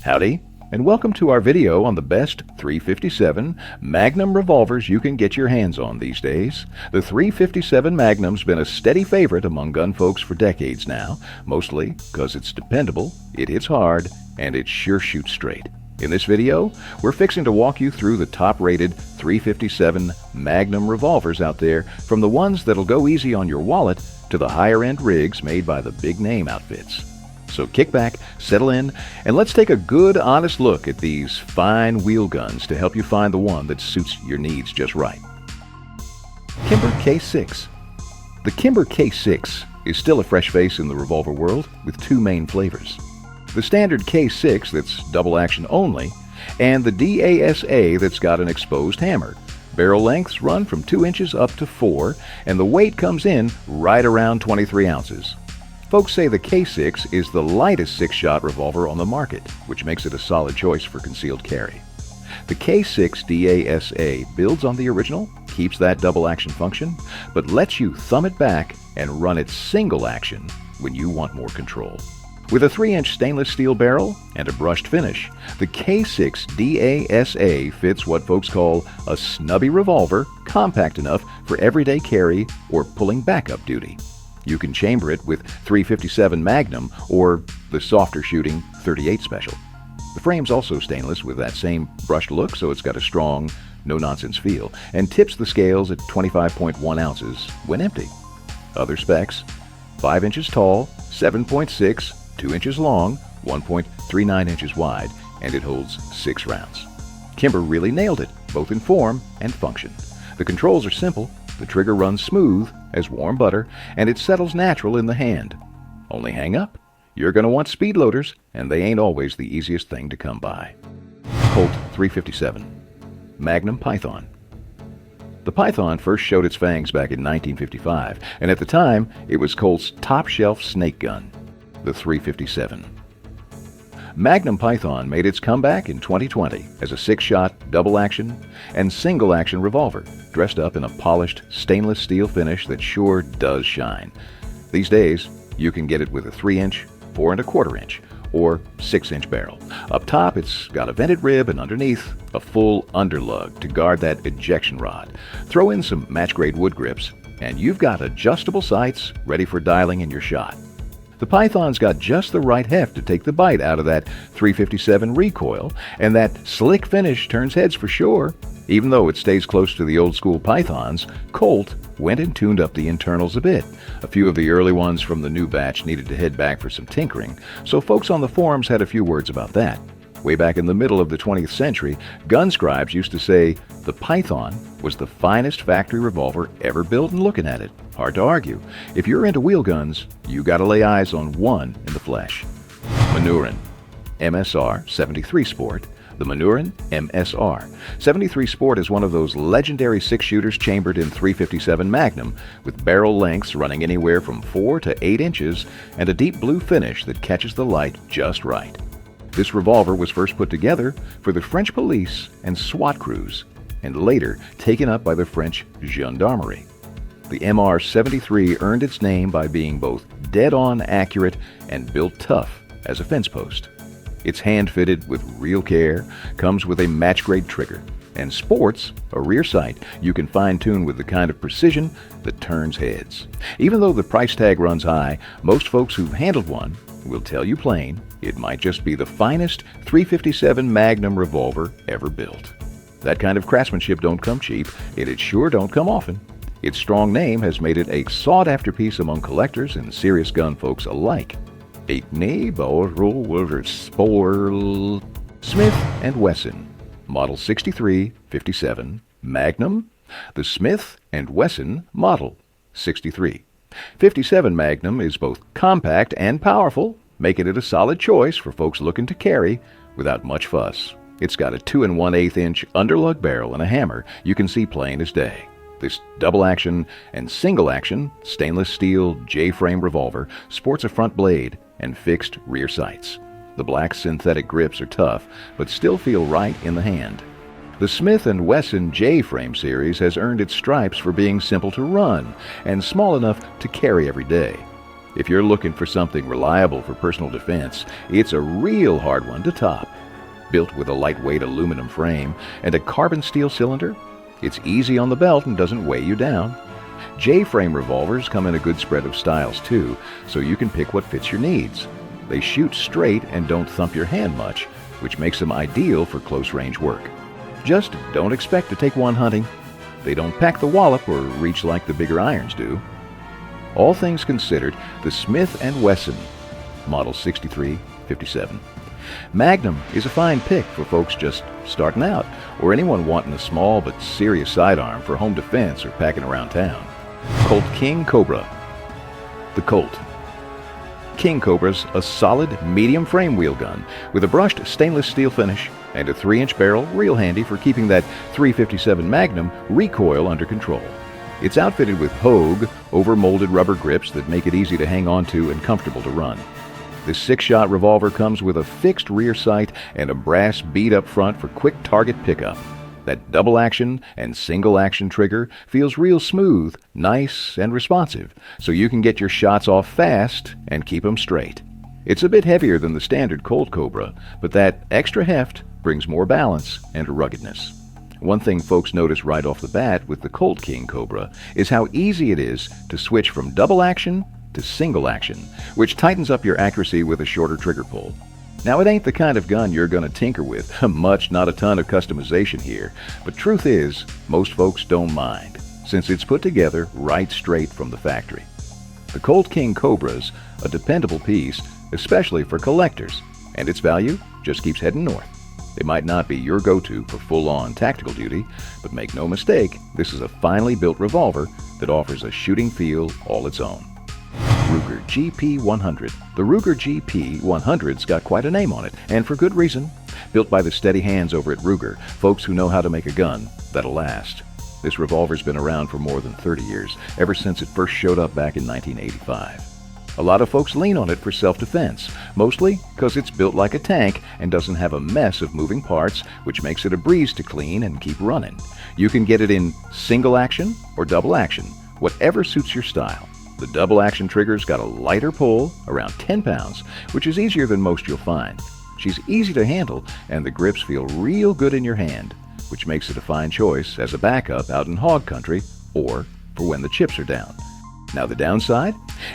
Howdy, and welcome to our video on the best 357 Magnum revolvers you can get your hands on these days. The 357 Magnum's been a steady favorite among gun folks for decades now, mostly because it's dependable, it hits hard, and it sure shoots straight. In this video, we're fixing to walk you through the top-rated 357 Magnum revolvers out there, from the ones that'll go easy on your wallet to the higher-end rigs made by the big-name outfits. So kick back, settle in, and let's take a good, honest look at these fine wheel guns to help you find the one that suits your needs just right. Kimber K6. The Kimber K6 is still a fresh face in the revolver world with two main flavors. The standard K6 that's double action only, and the DASA that's got an exposed hammer. Barrel lengths run from 2 inches up to 4, and the weight comes in right around 23 ounces. Folks say the K6 is the lightest 6-shot revolver on the market, which makes it a solid choice for concealed carry. The K6 DASA builds on the original, keeps that double action function, but lets you thumb it back and run it single action when you want more control. With a 3-inch stainless steel barrel and a brushed finish, the K6 DASA fits what folks call a snubby revolver, compact enough for everyday carry or pulling backup duty. You can chamber it with 357 Magnum or the softer shooting 38 Special. The frame's also stainless with that same brushed look, so it's got a strong, no-nonsense feel, and tips the scales at 25.1 ounces when empty. Other specs: 5 inches tall, 7.6, 2 inches long, 1.39 inches wide, and it holds 6 rounds. Kimber really nailed it, both in form and function. The controls are simple, the trigger runs smooth as warm butter, and it settles natural in the hand. Only hang up: you're going to want speed loaders, and they ain't always the easiest thing to come by. Colt 357. Magnum Python. The Python first showed its fangs back in 1955, and at the time, it was Colt's top-shelf snake gun, the 357. Magnum Python made its comeback in 2020 as a 6-shot, double-action, and single-action revolver, dressed up in a polished stainless steel finish that sure does shine. These days, you can get it with a 3-inch, 4 1/4 inch, or 6-inch barrel. Up top, it's got a vented rib, and underneath, a full underlug to guard that ejection rod. Throw in some match-grade wood grips, and you've got adjustable sights ready for dialing in your shot. The Python's got just the right heft to take the bite out of that 357 recoil, and that slick finish turns heads for sure. Even though it stays close to the old-school Pythons, Colt went and tuned up the internals a bit. A few of the early ones from the new batch needed to head back for some tinkering, so folks on the forums had a few words about that. Way back in the middle of the 20th century, gun scribes used to say the Python was the finest factory revolver ever built, and looking at it, hard to argue. If you're into wheel guns, you gotta lay eyes on one in the flesh. Manurhin MSR 73 Sport. The Manurhin MSR 73 Sport is one of those legendary 6-shooters chambered in 357 Magnum, with barrel lengths running anywhere from 4 to 8 inches and a deep blue finish that catches the light just right. This revolver was first put together for the French police and SWAT crews, and later taken up by the French gendarmerie. The MR-73 earned its name by being both dead-on accurate and built tough as a fence post. It's hand-fitted with real care, comes with a match-grade trigger, and sports a rear sight you can fine-tune with the kind of precision that turns heads. Even though the price tag runs high, most folks who've handled one will tell you plain it might just be the finest 357 Magnum revolver ever built. That kind of craftsmanship don't come cheap, and it sure don't come often. Its strong name has made it a sought-after piece among collectors and serious gun folks alike. Smith & Wesson, Model 6357 Magnum. The Smith & Wesson Model 63. 57 Magnum is both compact and powerful, making it a solid choice for folks looking to carry without much fuss. It's got a 2 1/8 inch underlug barrel and a hammer you can see plain as day. This double-action and single-action stainless steel J-frame revolver sports a front blade and fixed rear sights. The black synthetic grips are tough, but still feel right in the hand. The Smith & Wesson J-frame series has earned its stripes for being simple to run and small enough to carry every day. If you're looking for something reliable for personal defense, it's a real hard one to top. Built with a lightweight aluminum frame and a carbon steel cylinder, it's easy on the belt and doesn't weigh you down. J-frame revolvers come in a good spread of styles too, so you can pick what fits your needs. They shoot straight and don't thump your hand much, which makes them ideal for close-range work. Just don't expect to take one hunting. They don't pack the wallop or reach like the bigger irons do. All things considered, the Smith & Wesson, Model 6357. Magnum is a fine pick for folks just starting out, or anyone wanting a small but serious sidearm for home defense or packing around town. Colt King Cobra. The Colt King Cobra's a solid, medium frame wheel gun with a brushed stainless steel finish and a 3-inch barrel, real handy for keeping that .357 Magnum recoil under control. It's outfitted with Hogue over-molded rubber grips that make it easy to hang on to and comfortable to run. This 6-shot revolver comes with a fixed rear sight and a brass bead up front for quick target pickup. That double action and single action trigger feels real smooth, nice, and responsive, so you can get your shots off fast and keep them straight. It's a bit heavier than the standard Colt Cobra, but that extra heft brings more balance and ruggedness. One thing folks notice right off the bat with the Colt King Cobra is how easy it is to switch from double action to single action, which tightens up your accuracy with a shorter trigger pull. Now, it ain't the kind of gun you're going to tinker with, not a ton of customization here, but truth is, most folks don't mind, since it's put together right straight from the factory. The Colt King Cobra's a dependable piece, especially for collectors, and its value just keeps heading north. It might not be your go-to for full-on tactical duty, but make no mistake, this is a finely built revolver that offers a shooting feel all its own. Ruger GP100. The Ruger GP100's got quite a name on it, and for good reason. Built by the steady hands over at Ruger, folks who know how to make a gun that'll last. This revolver's been around for more than 30 years, ever since it first showed up back in 1985. A lot of folks lean on it for self-defense, mostly because it's built like a tank and doesn't have a mess of moving parts, which makes it a breeze to clean and keep running. You can get it in single action or double action, whatever suits your style. The double action trigger's got a lighter pull, around 10 pounds, which is easier than most you'll find. She's easy to handle, and the grips feel real good in your hand, which makes it a fine choice as a backup out in hog country or for when the chips are down. Now the downside?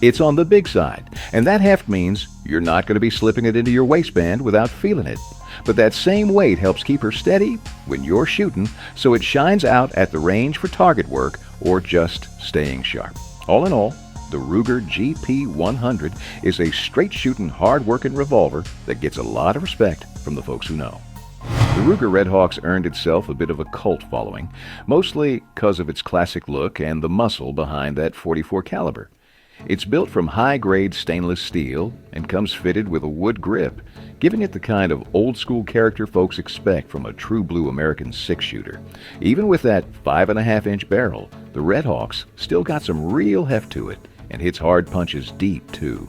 It's on the big side, and that heft means you're not going to be slipping it into your waistband without feeling it. But that same weight helps keep her steady when you're shooting, so it shines out at the range for target work or just staying sharp. All in all, the Ruger GP100 is a straight-shooting, hard-working revolver that gets a lot of respect from the folks who know. The Ruger Redhawk's earned itself a bit of a cult following, mostly because of its classic look and the muscle behind that .44 caliber. It's built from high-grade stainless steel and comes fitted with a wood grip, giving it the kind of old-school character folks expect from a true blue American six-shooter. Even with that 5.5-inch barrel, the Redhawk's still got some real heft to it and hits hard punches deep, too.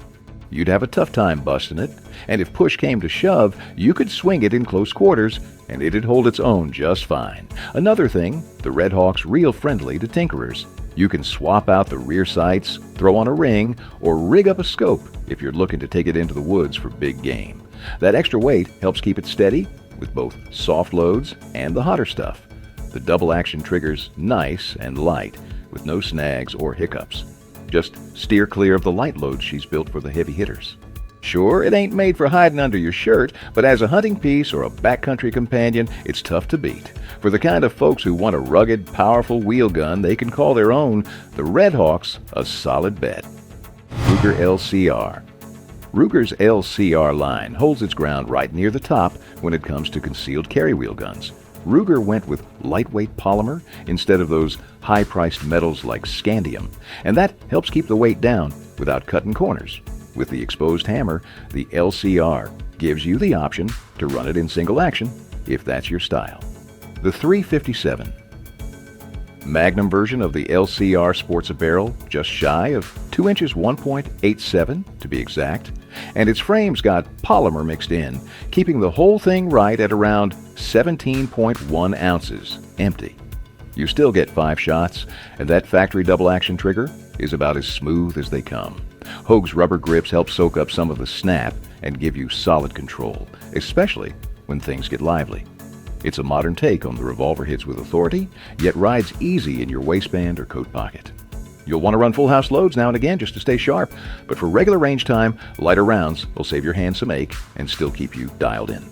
You'd have a tough time busting it, and if push came to shove, you could swing it in close quarters, and it'd hold its own just fine. Another thing, the Redhawk's real friendly to tinkerers. You can swap out the rear sights, throw on a ring, or rig up a scope if you're looking to take it into the woods for big game. That extra weight helps keep it steady with both soft loads and the hotter stuff. The double action trigger's nice and light, with no snags or hiccups. Just steer clear of the light loads she's built for the heavy hitters. Sure, it ain't made for hiding under your shirt, but as a hunting piece or a backcountry companion, it's tough to beat. For the kind of folks who want a rugged, powerful wheel gun they can call their own, the Redhawk's a solid bet. Ruger LCR. Ruger's LCR line holds its ground right near the top when it comes to concealed carry wheel guns. Ruger went with lightweight polymer instead of those high-priced metals like scandium, and that helps keep the weight down without cutting corners. With the exposed hammer, the LCR gives you the option to run it in single action if that's your style. The .357 Magnum version of the LCR sports a barrel just shy of 2 inches 1.87 to be exact, and its frame's got polymer mixed in, keeping the whole thing right at around 17.1 ounces, empty. You still get 5 shots, and that factory double action trigger is about as smooth as they come. Hogue's rubber grips help soak up some of the snap and give you solid control, especially when things get lively. It's a modern take on the revolver hits with authority, yet rides easy in your waistband or coat pocket. You'll want to run full house loads now and again just to stay sharp, but for regular range time, lighter rounds will save your hands some ache and still keep you dialed in.